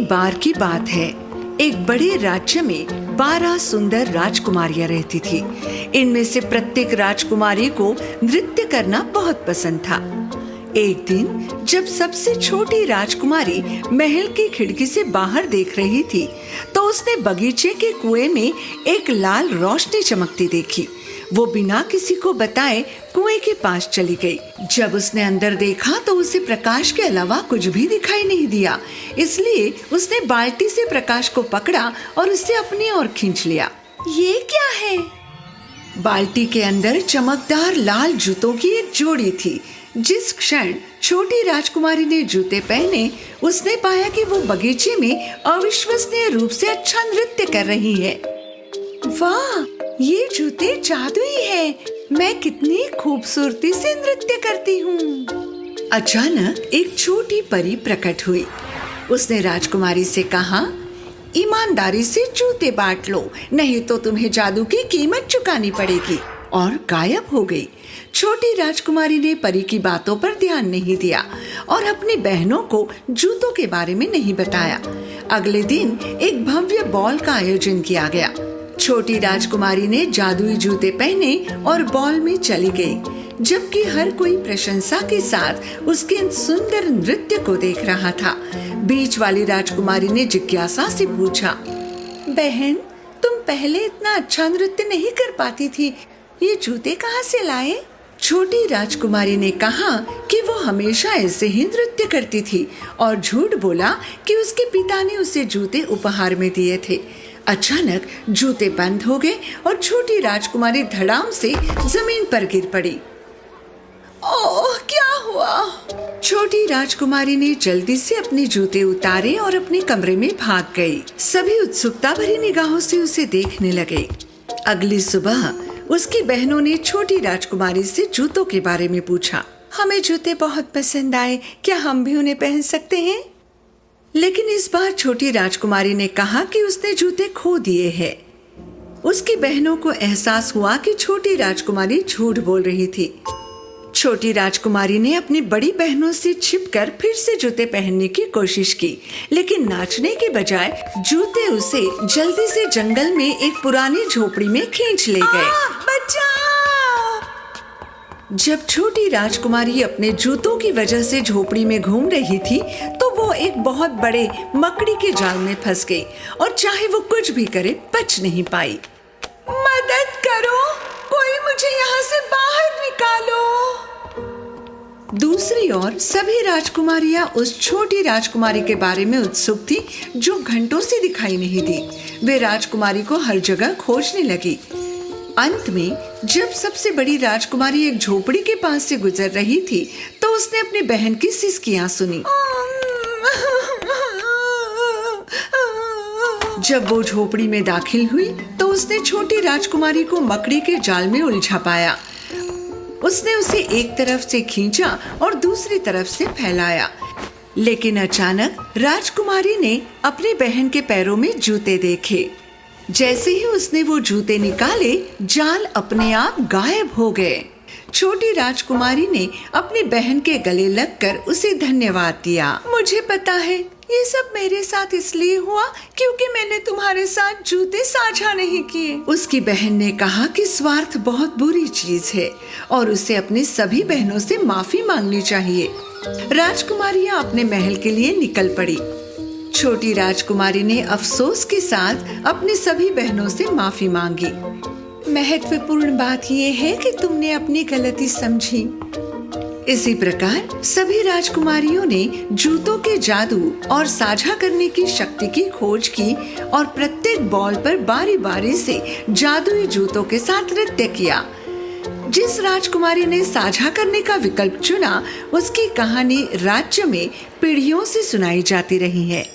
एक बार की बात है। एक बड़े राज्य में 12 सुंदर राजकुमारियां रहती थी। इनमें से प्रत्येक राजकुमारी को नृत्य करना बहुत पसंद था। एक दिन जब सबसे छोटी राजकुमारी महल की खिड़की से बाहर देख रही थी, तो उसने बगीचे के कुएं में एक लाल रोशनी चमकती देखी। वो बिना किसी को बताए कुएं के पास चली गई। जब उसने अंदर देखा तो उसे प्रकाश के अलावा कुछ भी दिखाई नहीं दिया। इसलिए उसने बाल्टी से प्रकाश को पकड़ा और उसे अपनी ओर खींच लिया। ये क्या है? बाल्टी के अंदर चमकदार लाल जूतों की एक जोड़ी थी। जिस क्षण छोटी राजकुमारी ने जूते पहने, उसने पाया कि वो बगीचे में अविश्वसनीय रूप से अच्छा नृत्य कर रही है। वाह, ये जूते जादुई हैं। मैं कितनी खूबसूरती से नृत्य करती हूँ। अचानक एक छोटी परी प्रकट हुई। उसने राजकुमारी से कहा, ईमानदारी से जूते बांट लो, नहीं तो तुम्हें जादू की कीमत चुकानी पड़ेगी। और गायब हो गई। छोटी राजकुमारी ने परी की बातों पर ध्यान नहीं दिया और अपनी बहनों को जूतों के बारे में नहीं बताया। अगले दिन एक भव्य बॉल का आयोजन किया गया। छोटी राजकुमारी ने जादुई जूते पहने और बॉल में चली गई, जबकि हर कोई प्रशंसा के साथ उसके सुंदर नृत्य को देख रहा था। बीच वाली राजकुमारी ने जिज्ञासा से पूछा, बहन, तुम पहले इतना अच्छा नृत्य नहीं कर पाती थी, ये जूते कहाँ से लाए? छोटी राजकुमारी ने कहा कि वो हमेशा ऐसे ही नृत्य करती थी और झूठ बोला कि उसके पिता ने उसे जूते उपहार में दिए थे। अचानक जूते बंद हो गए और छोटी राजकुमारी धड़ाम से जमीन पर गिर पड़ी। ओह, क्या हुआ? छोटी राजकुमारी ने जल्दी से अपने जूते उतारे और अपने कमरे में भाग गई। सभी उत्सुकता भरी निगाहों से उसे देखने लगे। अगली सुबह उसकी बहनों ने छोटी राजकुमारी से जूतों के बारे में पूछा। हमें जूते बहुत पसंद आए, क्या हम भी उन्हें पहन सकते हैं? लेकिन इस बार छोटी राजकुमारी ने कहा कि उसने जूते खो दिए हैं। उसकी बहनों को एहसास हुआ कि छोटी राजकुमारी झूठ बोल रही थी। छोटी राजकुमारी ने अपनी बड़ी बहनों से छिपकर फिर से जूते पहनने की कोशिश की, लेकिन नाचने के बजाय जूते उसे जल्दी से जंगल में एक पुरानी झोपड़ी में खींच ले गए। बचाओ! जब छोटी राजकुमारी अपने जूतों की वजह से झोपड़ी में घूम रही थी, तो वो एक बहुत बड़े मकड़ी के जाल में फंस गई और चाहे वो कुछ भी करे, बच नहीं पाई। मदद करो, कोई मुझे यहाँ से बाहर निकालो। दूसरी ओर सभी राजकुमारियां उस छोटी राजकुमारी के बारे में उत्सुक थी जो घंटों से दिखाई नहीं दी। वे राजकुमारी को हर जगह खोजने लगी। अंत में जब सबसे बड़ी राजकुमारी एक झोपड़ी के पास से गुजर रही थी, तो उसने अपनी बहन की सिसकियां सुनी। जब वो झोपड़ी में दाखिल हुई, तो उसने छोटी राजकुमारी को मकड़ी के जाल में उलझा पाया। उसने उसे एक तरफ से खींचा और दूसरी तरफ से फैलाया, लेकिन अचानक राजकुमारी ने अपनी बहन के पैरों में जूते देखे। जैसे ही उसने वो जूते निकाले, जाल अपने आप गायब हो गए। छोटी राजकुमारी ने अपनी बहन के गले लगकर उसे धन्यवाद दिया। मुझे पता है, ये सब मेरे साथ इसलिए हुआ क्योंकि मैंने तुम्हारे साथ जूते साझा नहीं किए। उसकी बहन ने कहा कि स्वार्थ बहुत बुरी चीज है और उसे अपनी सभी बहनों से माफी मांगनी चाहिए। राजकुमारियां अपने महल के लिए निकल पड़ी। छोटी राजकुमारी ने अफसोस के साथ अपनी सभी बहनों से माफी मांगी। महत्वपूर्ण बात यह है कि तुमने अपनी गलती समझी। इसी प्रकार सभी राजकुमारियों ने जूतों के जादू और साझा करने की शक्ति की खोज की और प्रत्येक बॉल पर बारी बारी से जादुई जूतों के साथ नृत्य किया। जिस राजकुमारी ने साझा करने का विकल्प चुना, उसकी कहानी राज्य में पीढ़ियों से सुनाई जाती रही है।